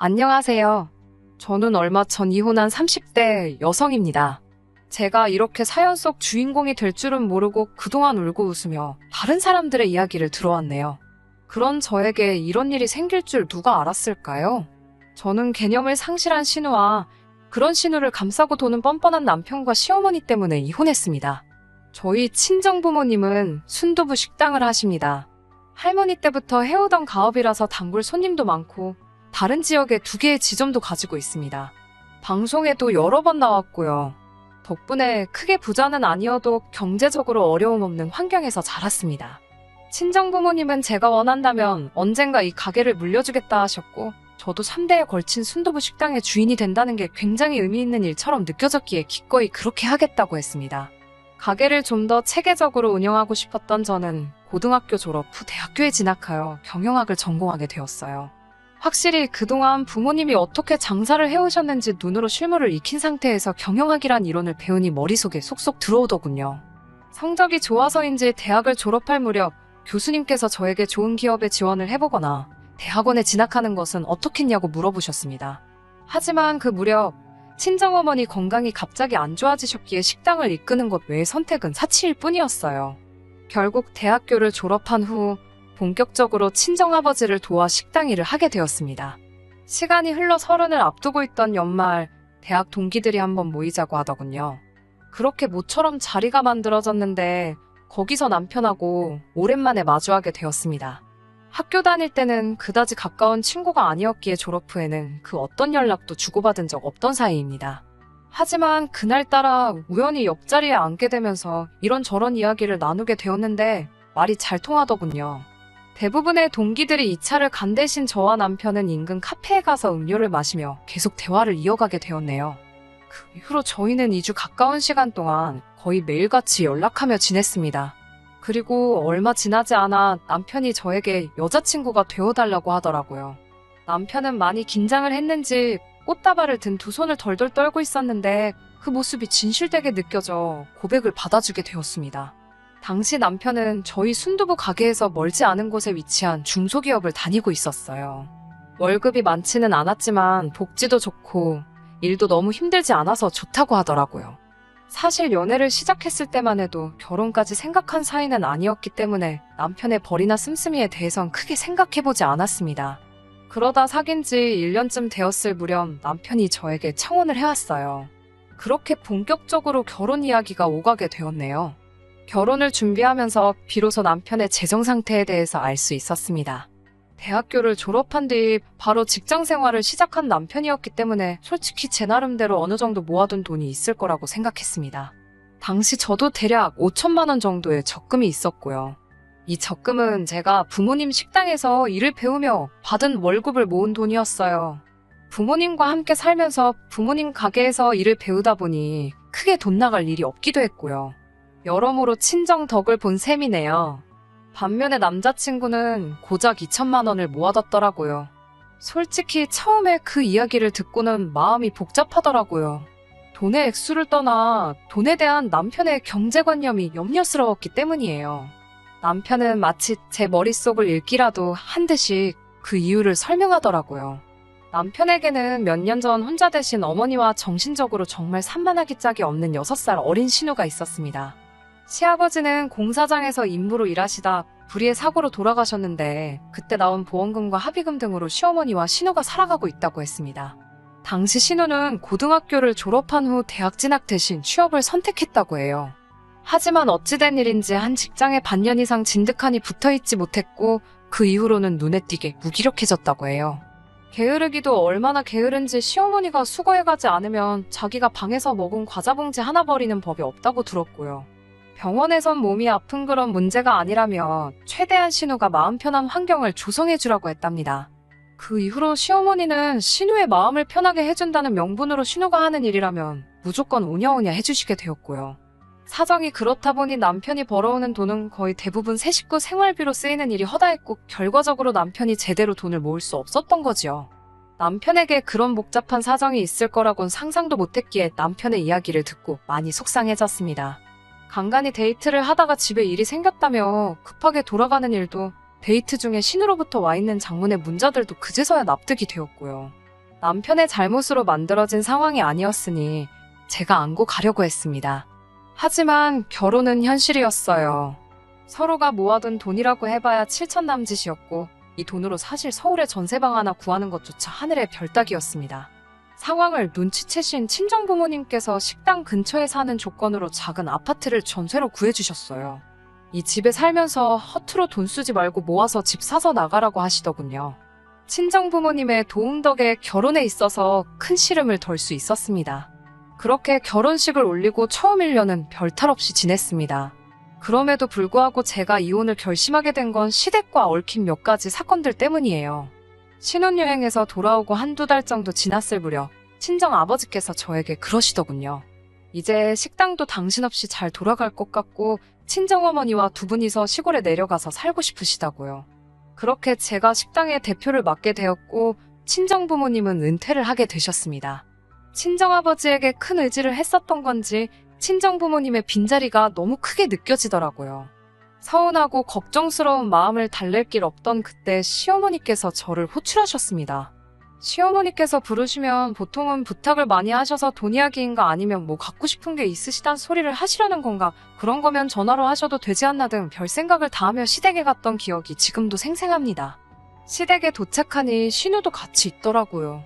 안녕하세요. 저는 얼마 전 이혼한 30대 여성입니다. 제가 이렇게 사연 속 주인공이 될 줄은 모르고 그동안 울고 웃으며 다른 사람들의 이야기를 들어왔네요. 그런 저에게 이런 일이 생길 줄 누가 알았을까요? 저는 개념을 상실한 신우와 그런 신우를 감싸고 도는 뻔뻔한 남편과 시어머니 때문에 이혼했습니다. 저희 친정부모님은 순두부 식당을 하십니다. 할머니 때부터 해오던 가업이라서 단골 손님도 많고 다른 지역에 2개의 지점도 가지고 있습니다. 방송에도 여러 번 나왔고요. 덕분에 크게 부자는 아니어도 경제적으로 어려움 없는 환경에서 자랐습니다. 친정부모님은 제가 원한다면 언젠가 이 가게를 물려주겠다 하셨고, 저도 3대에 걸친 순두부 식당의 주인이 된다는 게 굉장히 의미 있는 일처럼 느껴졌기에 기꺼이 그렇게 하겠다고 했습니다. 가게를 좀 더 체계적으로 운영하고 싶었던 저는 고등학교 졸업 후 대학교에 진학하여 경영학을 전공하게 되었어요. 확실히 그동안 부모님이 어떻게 장사를 해오셨는지 눈으로 실물을 익힌 상태에서 경영학이란 이론을 배우니 머릿속에 쏙쏙 들어오더군요. 성적이 좋아서인지 대학을 졸업할 무렵 교수님께서 저에게 좋은 기업에 지원을 해보거나 대학원에 진학하는 것은 어떻겠냐고 물어보셨습니다. 하지만 그 무렵 친정어머니 건강이 갑자기 안 좋아지셨기에 식당을 이끄는 것 외의 선택은 사치일 뿐이었어요. 결국 대학교를 졸업한 후 본격적으로 친정아버지를 도와 식당 일을 하게 되었습니다. 시간이 흘러 30을 앞두고 있던 연말, 대학 동기들이 한번 모이자고 하더군요. 그렇게 모처럼 자리가 만들어졌는데 거기서 남편하고 오랜만에 마주하게 되었습니다. 학교 다닐 때는 그다지 가까운 친구가 아니었기에 졸업 후에는 그 어떤 연락도 주고받은 적 없던 사이입니다. 하지만 그날따라 우연히 옆자리에 앉게 되면서 이런저런 이야기를 나누게 되었는데 말이 잘 통하더군요. 대부분의 동기들이 이 차를 간 대신 저와 남편은 인근 카페에 가서 음료를 마시며 계속 대화를 이어가게 되었네요. 그 이후로 저희는 2주 가까운 시간 동안 거의 매일같이 연락하며 지냈습니다. 그리고 얼마 지나지 않아 남편이 저에게 여자친구가 되어달라고 하더라고요. 남편은 많이 긴장을 했는지 꽃다발을 든 2손을 덜덜 떨고 있었는데 그 모습이 진실되게 느껴져 고백을 받아주게 되었습니다. 당시 남편은 저희 순두부 가게에서 멀지 않은 곳에 위치한 중소기업을 다니고 있었어요. 월급이 많지는 않았지만 복지도 좋고 일도 너무 힘들지 않아서 좋다고 하더라고요. 사실 연애를 시작했을 때만 해도 결혼까지 생각한 사이는 아니었기 때문에 남편의 벌이나 씀씀이에 대해선 크게 생각해보지 않았습니다. 그러다 사귄 지 1년쯤 되었을 무렵 남편이 저에게 청혼을 해왔어요. 그렇게 본격적으로 결혼 이야기가 오가게 되었네요. 결혼을 준비하면서 비로소 남편의 재정 상태에 대해서 알 수 있었습니다. 대학교를 졸업한 뒤 바로 직장 생활을 시작한 남편이었기 때문에 솔직히 제 나름대로 어느 정도 모아둔 돈이 있을 거라고 생각했습니다. 당시 저도 대략 5천만 원 정도의 적금이 있었고요. 이 적금은 제가 부모님 식당에서 일을 배우며 받은 월급을 모은 돈이었어요. 부모님과 함께 살면서 부모님 가게에서 일을 배우다 보니 크게 돈 나갈 일이 없기도 했고요. 여러모로 친정 덕을 본 셈이네요. 반면에 남자친구는 고작 2천만 원을 모아뒀더라고요. 솔직히 처음에 그 이야기를 듣고는 마음이 복잡하더라고요. 돈의 액수를 떠나 돈에 대한 남편의 경제관념이 염려스러웠기 때문이에요. 남편은 마치 제 머릿속을 읽기라도 한 듯이 그 이유를 설명하더라고요. 남편에게는 몇 년 전 혼자 되신 어머니와 정신적으로 정말 산만하기 짝이 없는 6살 어린 신우가 있었습니다. 시아버지는 공사장에서 임무로 일하시다 불의의 사고로 돌아가셨는데 그때 나온 보험금과 합의금 등으로 시어머니와 신우가 살아가고 있다고 했습니다. 당시 신우는 고등학교를 졸업한 후 대학 진학 대신 취업을 선택했다고 해요. 하지만 어찌된 일인지 한 직장에 반년 이상 진득하니 붙어있지 못했고 그 이후로는 눈에 띄게 무기력해졌다고 해요. 게으르기도 얼마나 게으른지 시어머니가 수거해가지 않으면 자기가 방에서 먹은 과자 봉지 하나 버리는 법이 없다고 들었고요. 병원에선 몸이 아픈 그런 문제가 아니라며 최대한 신우가 마음 편한 환경을 조성해주라고 했답니다. 그 이후로 시어머니는 신우의 마음을 편하게 해준다는 명분으로 신우가 하는 일이라면 무조건 오냐오냐 해주시게 되었고요. 사정이 그렇다 보니 남편이 벌어오는 돈은 거의 대부분 세 식구 생활비로 쓰이는 일이 허다했고 결과적으로 남편이 제대로 돈을 모을 수 없었던 거지요. 남편에게 그런 복잡한 사정이 있을 거라곤 상상도 못했기에 남편의 이야기를 듣고 많이 속상해졌습니다. 간간히 데이트를 하다가 집에 일이 생겼다며 급하게 돌아가는 일도 데이트 중에 신우로부터 와 있는 장문의 문자들도 그제서야 납득이 되었고요. 남편의 잘못으로 만들어진 상황이 아니었으니 제가 안고 가려고 했습니다. 하지만 결혼은 현실이었어요. 서로가 모아둔 돈이라고 해봐야 7천 남짓이었고 이 돈으로 사실 서울에 전세방 하나 구하는 것조차 하늘의 별 따기였습니다. 상황을 눈치채신 친정부모님께서 식당 근처에 사는 조건으로 작은 아파트를 전세로 구해주셨어요. 이 집에 살면서 허투루 돈 쓰지 말고 모아서 집 사서 나가라고 하시더군요. 친정부모님의 도움 덕에 결혼에 있어서 큰 시름을 덜 수 있었습니다. 그렇게 결혼식을 올리고 처음 1년은 별탈 없이 지냈습니다. 그럼에도 불구하고 제가 이혼을 결심하게 된 건 시댁과 얽힌 몇 가지 사건들 때문이에요. 신혼여행에서 돌아오고 한두 달 정도 지났을 무렵 친정 아버지께서 저에게 그러시더군요. 이제 식당도 당신 없이 잘 돌아갈 것 같고 친정어머니와 두 분이서 시골에 내려가서 살고 싶으시다고요. 그렇게 제가 식당의 대표를 맡게 되었고 친정부모님은 은퇴를 하게 되셨습니다. 친정아버지에게 큰 의지를 했었던 건지 친정부모님의 빈자리가 너무 크게 느껴지더라고요. 서운하고 걱정스러운 마음을 달랠 길 없던 그때 시어머니께서 저를 호출하셨습니다. 시어머니께서 부르시면 보통은 부탁을 많이 하셔서 돈 이야기인가 아니면 뭐 갖고 싶은 게 있으시단 소리를 하시려는 건가, 그런 거면 전화로 하셔도 되지 않나 등 별 생각을 다하며 시댁에 갔던 기억이 지금도 생생합니다. 시댁에 도착하니 신우도 같이 있더라고요.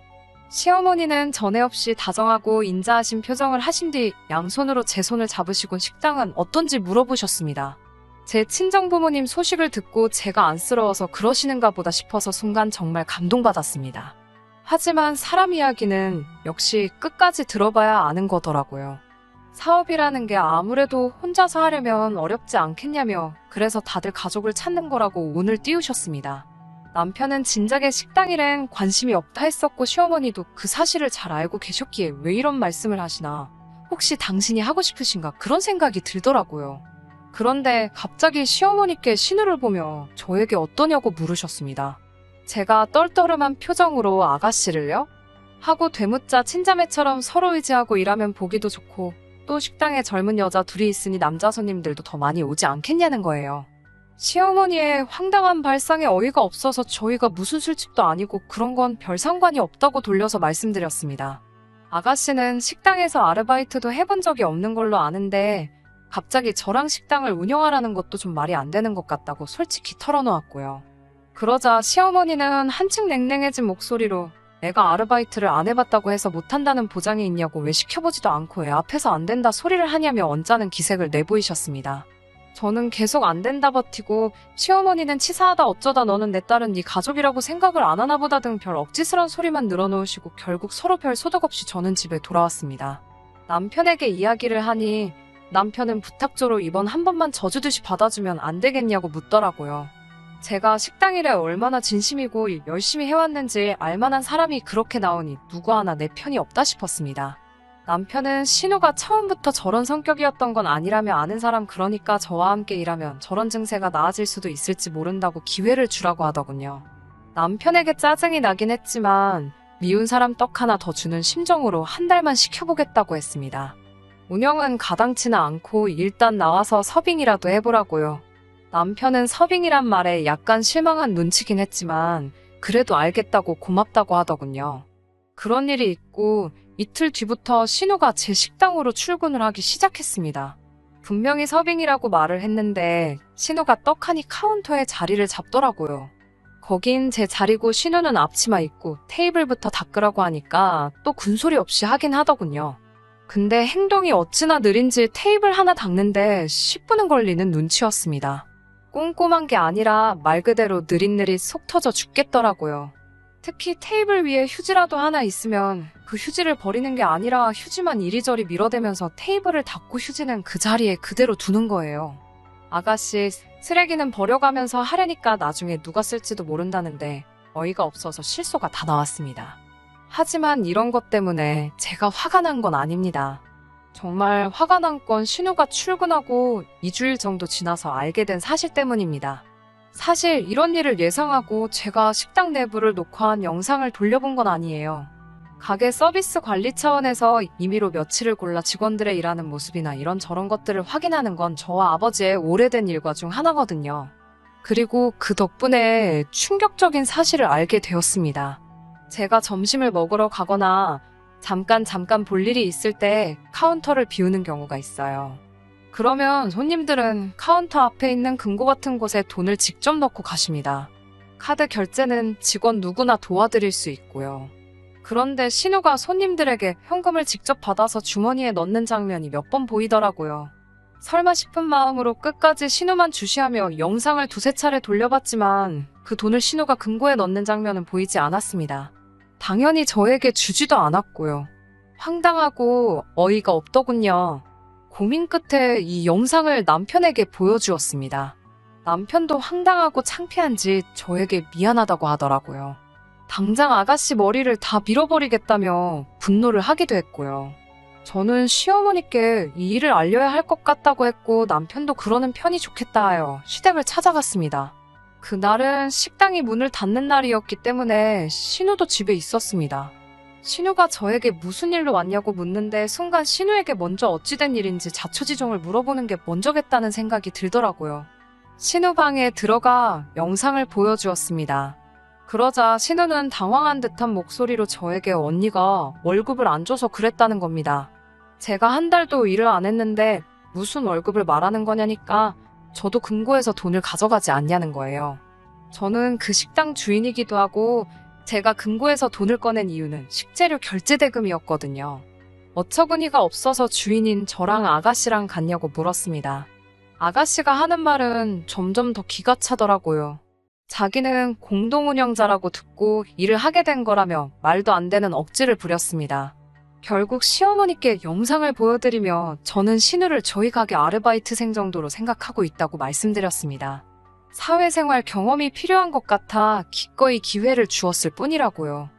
시어머니는 전에 없이 다정하고 인자하신 표정을 하신 뒤 양손으로 제 손을 잡으시곤 식당은 어떤지 물어보셨습니다. 제 친정부모님 소식을 듣고 제가 안쓰러워서 그러시는가 보다 싶어서 순간 정말 감동받았습니다. 하지만 사람 이야기는 역시 끝까지 들어봐야 아는 거더라고요. 사업이라는 게 아무래도 혼자서 하려면 어렵지 않겠냐며 그래서 다들 가족을 찾는 거라고 운을 띄우셨습니다. 남편은 진작에 식당 일엔 관심이 없다 했었고 시어머니도 그 사실을 잘 알고 계셨기에 왜 이런 말씀을 하시나, 혹시 당신이 하고 싶으신가 그런 생각이 들더라고요. 그런데 갑자기 시어머니께 신우를 보며 저에게 어떠냐고 물으셨습니다. 제가 떨떠름한 표정으로 아가씨를요? 하고 되묻자 친자매처럼 서로 의지하고 일하면 보기도 좋고 또 식당에 젊은 여자 둘이 있으니 남자 손님들도 더 많이 오지 않겠냐는 거예요. 시어머니의 황당한 발상에 어이가 없어서 저희가 무슨 술집도 아니고 그런 건 별 상관이 없다고 돌려서 말씀드렸습니다. 아가씨는 식당에서 아르바이트도 해본 적이 없는 걸로 아는데 갑자기 저랑 식당을 운영하라는 것도 좀 말이 안 되는 것 같다고 솔직히 털어놓았고요. 그러자 시어머니는 한층 냉랭해진 목소리로 내가 아르바이트를 안 해봤다고 해서 못한다는 보장이 있냐고 왜 시켜보지도 않고 애 앞에서 안 된다 소리를 하냐며 언짢은 기색을 내보이셨습니다. 저는 계속 안 된다 버티고 시어머니는 치사하다 어쩌다 너는 내 딸은 네 가족이라고 생각을 안 하나 보다 등 별 억지스런 소리만 늘어놓으시고 결국 서로 별 소득 없이 저는 집에 돌아왔습니다. 남편에게 이야기를 하니 남편은 부탁조로 이번 한 번만 져주듯이 받아주면 안 되겠냐고 묻더라고요. 제가 식당 일에 얼마나 진심이고 열심히 해왔는지 알만한 사람이 그렇게 나오니 누구 하나 내 편이 없다 싶었습니다. 남편은 신우가 처음부터 저런 성격이었던 건 아니라며 아는 사람 그러니까 저와 함께 일하면 저런 증세가 나아질 수도 있을지 모른다고 기회를 주라고 하더군요. 남편에게 짜증이 나긴 했지만 미운 사람 떡 하나 더 주는 심정으로 한 달만 시켜보겠다고 했습니다. 운영은 가당치는 않고 일단 나와서 서빙이라도 해보라고요. 남편은 서빙이란 말에 약간 실망한 눈치긴 했지만 그래도 알겠다고 고맙다고 하더군요. 그런 일이 있고 이틀 뒤부터 신우가 제 식당으로 출근을 하기 시작했습니다. 분명히 서빙이라고 말을 했는데 신우가 떡하니 카운터에 자리를 잡더라고요. 거긴 제 자리고 신우는 앞치마 입고 테이블부터 닦으라고 하니까 또 군소리 없이 하긴 하더군요. 근데 행동이 어찌나 느린지 테이블 하나 닦는데 10분은 걸리는 눈치였습니다. 꼼꼼한 게 아니라 말 그대로 느릿느릿 속 터져 죽겠더라고요. 특히 테이블 위에 휴지라도 하나 있으면 그 휴지를 버리는 게 아니라 휴지만 이리저리 밀어대면서 테이블을 닦고 휴지는 그 자리에 그대로 두는 거예요. 아가씨, 쓰레기는 버려가면서 하려니까 나중에 누가 쓸지도 모른다는데 어이가 없어서 실소가 다 나왔습니다. 하지만 이런 것 때문에 제가 화가 난 건 아닙니다. 정말 화가 난 건 신우가 출근하고 2주일 정도 지나서 알게 된 사실 때문입니다. 사실 이런 일을 예상하고 제가 식당 내부를 녹화한 영상을 돌려본 건 아니에요. 가게 서비스 관리 차원에서 임의로 며칠을 골라 직원들의 일하는 모습이나 이런저런 것들을 확인하는 건 저와 아버지의 오래된 일과 중 하나거든요. 그리고 그 덕분에 충격적인 사실을 알게 되었습니다. 제가 점심을 먹으러 가거나 잠깐 볼 일이 있을 때 카운터를 비우는 경우가 있어요. 그러면 손님들은 카운터 앞에 있는 금고 같은 곳에 돈을 직접 넣고 가십니다. 카드 결제는 직원 누구나 도와드릴 수 있고요. 그런데 신우가 손님들에게 현금을 직접 받아서 주머니에 넣는 장면이 몇 번 보이더라고요. 설마 싶은 마음으로 끝까지 신우만 주시하며 영상을 두세 차례 돌려봤지만 그 돈을 신우가 금고에 넣는 장면은 보이지 않았습니다. 당연히 저에게 주지도 않았고요. 황당하고 어이가 없더군요. 고민 끝에 이 영상을 남편에게 보여주었습니다. 남편도 황당하고 창피한지 저에게 미안하다고 하더라고요. 당장 아가씨 머리를 다 밀어버리겠다며 분노를 하기도 했고요. 저는 시어머니께 이 일을 알려야 할 것 같다고 했고 남편도 그러는 편이 좋겠다 하여 시댁을 찾아갔습니다. 그날은 식당이 문을 닫는 날이었기 때문에 신우도 집에 있었습니다. 신우가 저에게 무슨 일로 왔냐고 묻는데 순간 신우에게 먼저 어찌된 일인지 자초지종을 물어보는 게 먼저겠다는 생각이 들더라고요. 신우 방에 들어가 영상을 보여주었습니다. 그러자 신우는 당황한 듯한 목소리로 저에게 언니가 월급을 안 줘서 그랬다는 겁니다. 제가 한 달도 일을 안 했는데 무슨 월급을 말하는 거냐니까 저도 금고에서 돈을 가져가지 않냐는 거예요. 저는 그 식당 주인이기도 하고 제가 금고에서 돈을 꺼낸 이유는 식재료 결제 대금이었거든요. 어처구니가 없어서 주인인 저랑 아가씨랑 갔냐고 물었습니다. 아가씨가 하는 말은 점점 더 기가 차더라고요. 자기는 공동운영자라고 듣고 일을 하게 된 거라며 말도 안 되는 억지를 부렸습니다. 결국 시어머니께 영상을 보여드리며 저는 신우를 저희 가게 아르바이트생 정도로 생각하고 있다고 말씀드렸습니다. 사회생활 경험이 필요한 것 같아 기꺼이 기회를 주었을 뿐이라고요.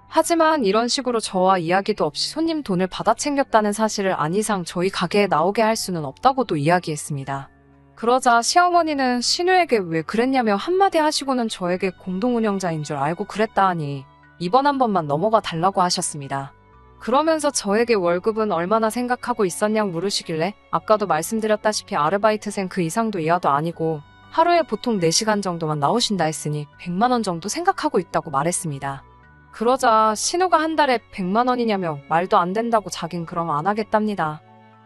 하지만 이런 식으로 저와 이야기도 없이 손님 돈을 받아 챙겼다는 사실을 안 이상 저희 가게에 나오게 할 수는 없다고도 이야기했습니다. 그러자 시어머니는 신우에게 왜 그랬냐며 한마디 하시고는 저에게 공동운영자인 줄 알고 그랬다 하니 이번 한 번만 넘어가 달라고 하셨습니다. 그러면서 저에게 월급은 얼마나 생각하고 있었냐고 물으시길래 아까도 말씀드렸다시피 아르바이트생 그 이상도 이하도 아니고 하루에 보통 4시간 정도만 나오신다 했으니 100만 원 정도 생각하고 있다고 말했습니다. 그러자 신우가 한 달에 100만 원이냐며 말도 안 된다고 자긴 그럼 안 하겠답니다.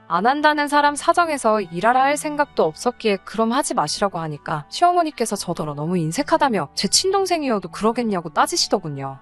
안 한다는 사람 사정에서 일하라 할 생각도 없었기에 그럼 하지 마시라고 하니까 시어머니께서 저더러 너무 인색하다며 제 친동생이어도 그러겠냐고 따지시더군요.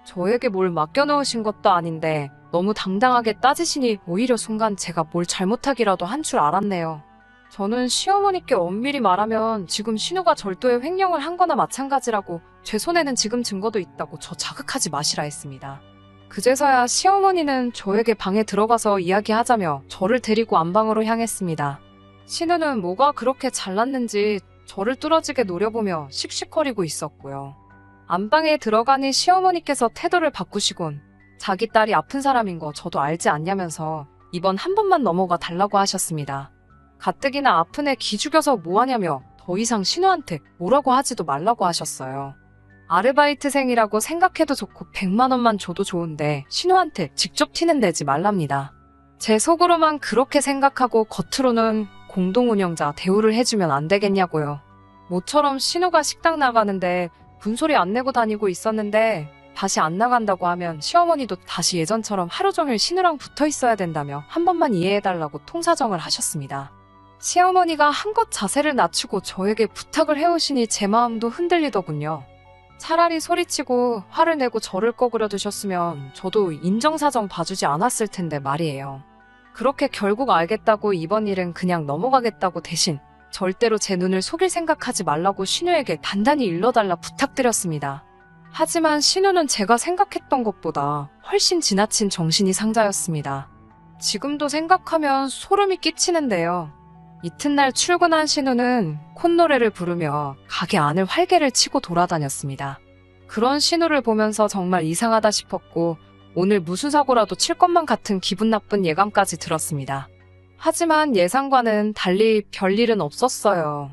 저에게 뭘 맡겨놓으신 것도 아닌데 너무 당당하게 따지시니 오히려 순간 제가 뭘 잘못하기라도 한 줄 알았네요. 저는 시어머니께 엄밀히 말하면 지금 신우가 절도의 횡령을 한 거나 마찬가지라고 제 손에는 지금 증거도 있다고 저 자극하지 마시라 했습니다. 그제서야 시어머니는 저에게 방에 들어가서 이야기하자며 저를 데리고 안방으로 향했습니다. 신우는 뭐가 그렇게 잘났는지 저를 뚫어지게 노려보며 씩씩거리고 있었고요. 안방에 들어가니 시어머니께서 태도를 바꾸시곤 자기 딸이 아픈 사람인 거 저도 알지 않냐면서 이번 한 번만 넘어가 달라고 하셨습니다. 가뜩이나 아픈 애 기죽여서 뭐하냐며 더 이상 신우한테 뭐라고 하지도 말라고 하셨어요. 아르바이트생이라고 생각해도 좋고 100만 원만 줘도 좋은데 신우한테 직접 티는 내지 말랍니다. 제 속으로만 그렇게 생각하고 겉으로는 공동운영자 대우를 해주면 안 되겠냐고요. 모처럼 신우가 식당 나가는데 분소리 안 내고 다니고 있었는데 다시 안 나간다고 하면 시어머니도 다시 예전처럼 하루 종일 신우랑 붙어 있어야 된다며 한 번만 이해해달라고 통사정을 하셨습니다. 시어머니가 한껏 자세를 낮추고 저에게 부탁을 해오시니 제 마음도 흔들리더군요. 차라리 소리치고 화를 내고 저를 꺼그려 두셨으면 저도 인정사정 봐주지 않았을 텐데 말이에요. 그렇게 결국 알겠다고 이번 일은 그냥 넘어가겠다고 대신 절대로 제 눈을 속일 생각하지 말라고 신우에게 단단히 일러달라 부탁드렸습니다. 하지만 신우는 제가 생각했던 것보다 훨씬 지나친 정신이 상자였습니다. 지금도 생각하면 소름이 끼치는데요. 이튿날 출근한 신우는 콧노래를 부르며 가게 안을 활개를 치고 돌아다녔습니다. 그런 신우를 보면서 정말 이상하다 싶었고 오늘 무슨 사고라도 칠 것만 같은 기분 나쁜 예감까지 들었습니다. 하지만 예상과는 달리 별일은 없었어요.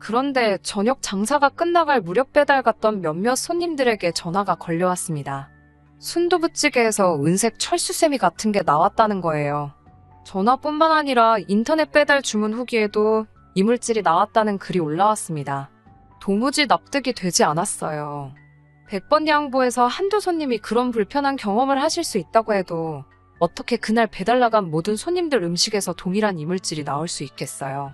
그런데 저녁 장사가 끝나갈 무렵 배달 갔던 몇몇 손님들에게 전화가 걸려왔습니다. 순두부찌개에서 은색 철수세미 같은 게 나왔다는 거예요. 전화뿐만 아니라 인터넷 배달 주문 후기에도 이물질이 나왔다는 글이 올라왔습니다. 도무지 납득이 되지 않았어요. 100번 양보해서 한두 손님이 그런 불편한 경험을 하실 수 있다고 해도 어떻게 그날 배달 나간 모든 손님들 음식에서 동일한 이물질이 나올 수 있겠어요.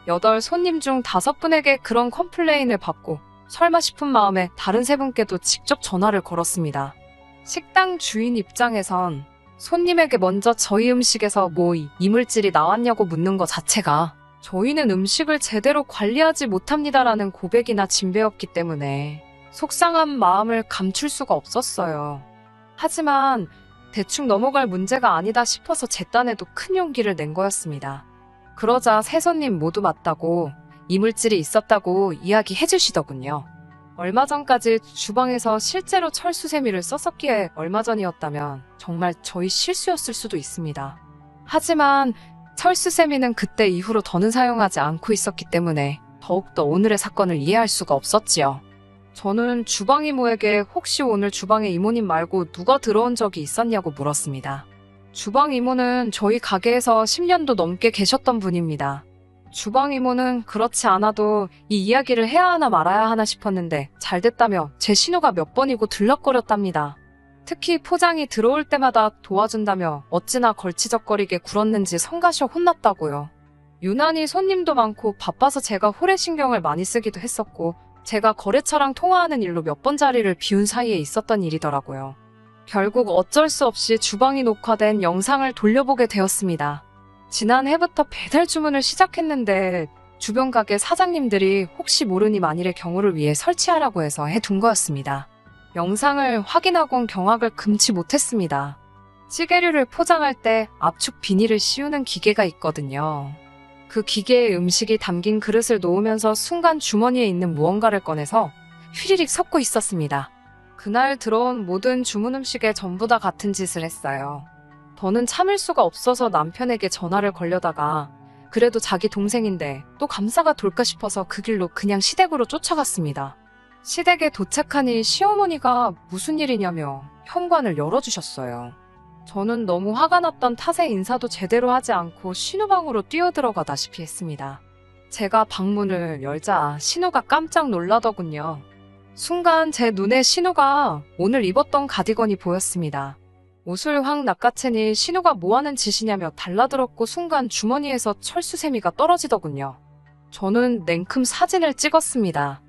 8 손님 중 5분에게 그런 컴플레인을 받고 설마 싶은 마음에 다른 3분께도 직접 전화를 걸었습니다. 식당 주인 입장에선 손님에게 먼저 저희 음식에서 이물질이 나왔냐고 묻는 것 자체가 저희는 음식을 제대로 관리하지 못합니다라는 고백이나 진배였기 때문에 속상한 마음을 감출 수가 없었어요. 하지만 대충 넘어갈 문제가 아니다 싶어서 제 딴에도 큰 용기를 낸 거였습니다. 그러자 3 손님 모두 맞다고 이물질이 있었다고 이야기해 주시더군요. 얼마 전까지 주방에서 실제로 철수세미를 썼었기에 얼마 전이었다면 정말 저희 실수였을 수도 있습니다. 하지만 철수세미는 그때 이후로 더는 사용하지 않고 있었기 때문에 더욱더 오늘의 사건을 이해할 수가 없었지요. 저는 주방 이모에게 혹시 오늘 주방에 이모님 말고 누가 들어온 적이 있었냐고 물었습니다. 주방 이모는 저희 가게에서 10년도 넘게 계셨던 분입니다. 주방 이모는 그렇지 않아도 이 이야기를 해야 하나 말아야 하나 싶었는데 잘 됐다며 제 신호가 몇 번이고 들럭거렸답니다. 특히 포장이 들어올 때마다 도와준다며 어찌나 걸치적거리게 굴었는지 성가셔 혼났다고요. 유난히 손님도 많고 바빠서 제가 홀에 신경을 많이 쓰기도 했었고 제가 거래처랑 통화하는 일로 몇 번 자리를 비운 사이에 있었던 일이더라고요. 결국 어쩔 수 없이 주방이 녹화된 영상을 돌려보게 되었습니다. 지난해부터 배달 주문을 시작했는데 주변 가게 사장님들이 혹시 모르니 만일의 경우를 위해 설치하라고 해서 해둔 거였습니다. 영상을 확인하곤 경악을 금치 못했습니다. 찌개류를 포장할 때 압축 비닐을 씌우는 기계가 있거든요. 그 기계에 음식이 담긴 그릇을 놓으면서 순간 주머니에 있는 무언가를 꺼내서 휘리릭 섞고 있었습니다. 그날 들어온 모든 주문 음식에 전부 다 같은 짓을 했어요. 더는 참을 수가 없어서 남편에게 전화를 걸려다가 그래도 자기 동생인데 또 감사가 돌까 싶어서 그 길로 그냥 시댁으로 쫓아갔습니다. 시댁에 도착하니 시어머니가 무슨 일이냐며 현관을 열어주셨어요. 저는 너무 화가 났던 탓에 인사도 제대로 하지 않고 신우방으로 뛰어들어가다시피 했습니다. 제가 방문을 열자 신우가 깜짝 놀라더군요. 순간 제 눈에 신우가 오늘 입었던 가디건이 보였습니다. 옷을 확 낚아채니 신우가 뭐하는 짓이냐며 달라들었고 순간 주머니에서 철수세미가 떨어지더군요. 저는 냉큼 사진을 찍었습니다.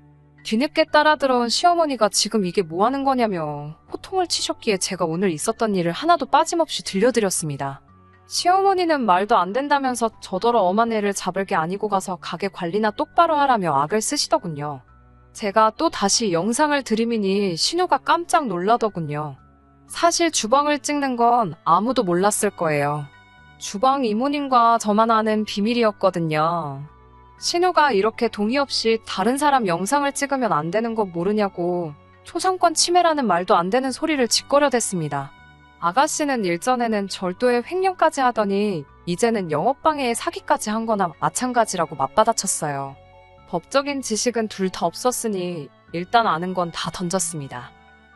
뒤늦게 따라 들어온 시어머니가 지금 이게 뭐하는 거냐며 호통을 치셨기에 제가 오늘 있었던 일을 하나도 빠짐없이 들려드렸습니다. 시어머니는 말도 안 된다면서 저더러 엄한 애를 잡을 게 아니고 가서 가게 관리나 똑바로 하라며 악을 쓰시더군요. 제가 또 다시 영상을 들이미니 신우가 깜짝 놀라더군요. 사실 주방을 찍는 건 아무도 몰랐을 거예요. 주방 이모님과 저만 아는 비밀이었거든요. 신우가 이렇게 동의 없이 다른 사람 영상을 찍으면 안 되는 거 모르냐고 초상권 침해라는 말도 안 되는 소리를 짓거려댔습니다. 아가씨는 일전에는 절도에 횡령까지 하더니 이제는 영업방해에 사기까지 한 거나 마찬가지라고 맞받아쳤어요. 법적인 지식은 둘 다 없었으니 일단 아는 건 다 던졌습니다.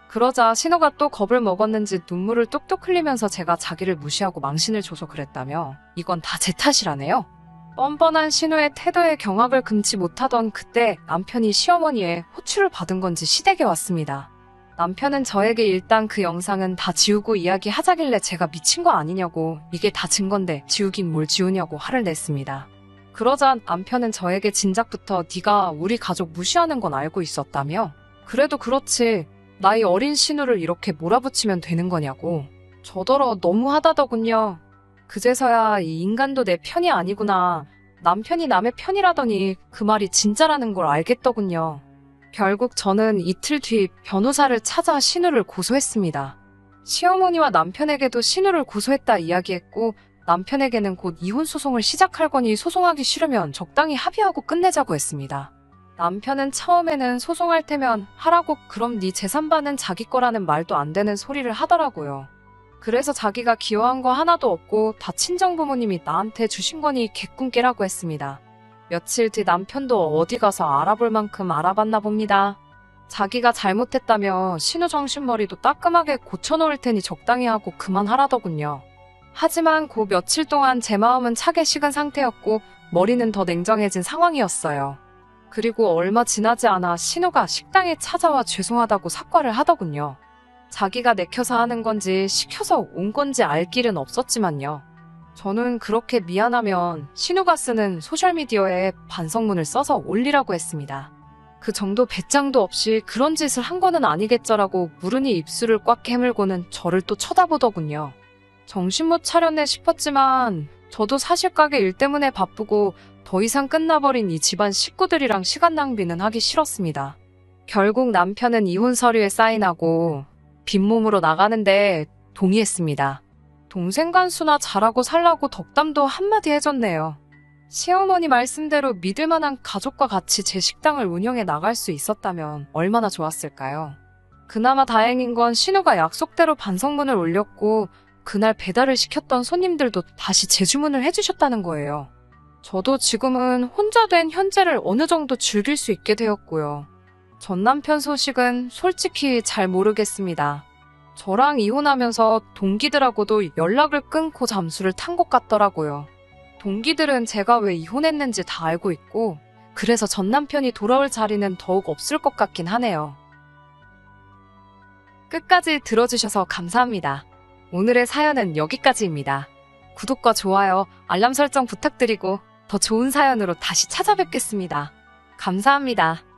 그러자 신우가 또 겁을 먹었는지 눈물을 뚝뚝 흘리면서 제가 자기를 무시하고 망신을 줘서 그랬다며 이건 다 제 탓이라네요. 뻔뻔한 신우의 태도에 경악을 금치 못하던 그때 남편이 시어머니의 호출을 받은 건지 시댁에 왔습니다. 남편은 저에게 일단 그 영상은 다 지우고 이야기하자길래 제가 미친 거 아니냐고 이게 다 증거인데 지우긴 뭘 지우냐고 화를 냈습니다. 그러자 남편은 저에게 진작부터 네가 우리 가족 무시하는 건 알고 있었다며 그래도 그렇지 나이 어린 신우를 이렇게 몰아붙이면 되는 거냐고 저더러 너무하다더군요. 그제서야 이 인간도 내 편이 아니구나. 남편이 남의 편이라더니 그 말이 진짜라는 걸 알겠더군요. 결국 저는 이틀 뒤 변호사를 찾아 신우를 고소했습니다. 시어머니와 남편에게도 신우를 고소했다 이야기했고 남편에게는 곧 이혼 소송을 시작할 거니 소송하기 싫으면 적당히 합의하고 끝내자고 했습니다. 남편은 처음에는 소송할 테면 하라고 그럼 네 재산반은 자기 거라는 말도 안 되는 소리를 하더라고요. 그래서 자기가 기여한 거 하나도 없고 다 친정부모님이 나한테 주신 거니 개꿈 깨라고 했습니다. 며칠 뒤 남편도 어디 가서 알아볼 만큼 알아봤나 봅니다. 자기가 잘못했다며 신우 정신머리도 따끔하게 고쳐놓을 테니 적당히 하고 그만하라더군요. 하지만 그 며칠 동안 제 마음은 차게 식은 상태였고 머리는 더 냉정해진 상황이었어요. 그리고 얼마 지나지 않아 신우가 식당에 찾아와 죄송하다고 사과를 하더군요. 자기가 내켜서 하는 건지 시켜서 온 건지 알 길은 없었지만요. 저는 그렇게 미안하면 신우가 쓰는 소셜미디어에 반성문을 써서 올리라고 했습니다. 그 정도 배짱도 없이 그런 짓을 한 거는 아니겠죠라고 무르니 입술을 꽉 깨물고는 저를 또 쳐다보더군요. 정신 못 차렸네 싶었지만 저도 사실 가게 일 때문에 바쁘고 더 이상 끝나버린 이 집안 식구들이랑 시간 낭비는 하기 싫었습니다. 결국 남편은 이혼 서류에 사인하고 빈몸으로 나가는데 동의했습니다. 동생 간수나 잘하고 살라고 덕담도 한마디 해줬네요. 시어머니 말씀대로 믿을만한 가족과 같이 제 식당을 운영해 나갈 수 있었다면 얼마나 좋았을까요? 그나마 다행인 건 신우가 약속대로 반성문을 올렸고 그날 배달을 시켰던 손님들도 다시 재주문을 해주셨다는 거예요. 저도 지금은 혼자 된 현재를 어느 정도 즐길 수 있게 되었고요. 전 남편 소식은 솔직히 잘 모르겠습니다. 저랑 이혼하면서 동기들하고도 연락을 끊고 잠수를 탄 것 같더라고요. 동기들은 제가 왜 이혼했는지 다 알고 있고 그래서 전 남편이 돌아올 자리는 더욱 없을 것 같긴 하네요. 끝까지 들어주셔서 감사합니다. 오늘의 사연은 여기까지입니다. 구독과 좋아요, 알람 설정 부탁드리고 더 좋은 사연으로 다시 찾아뵙겠습니다. 감사합니다.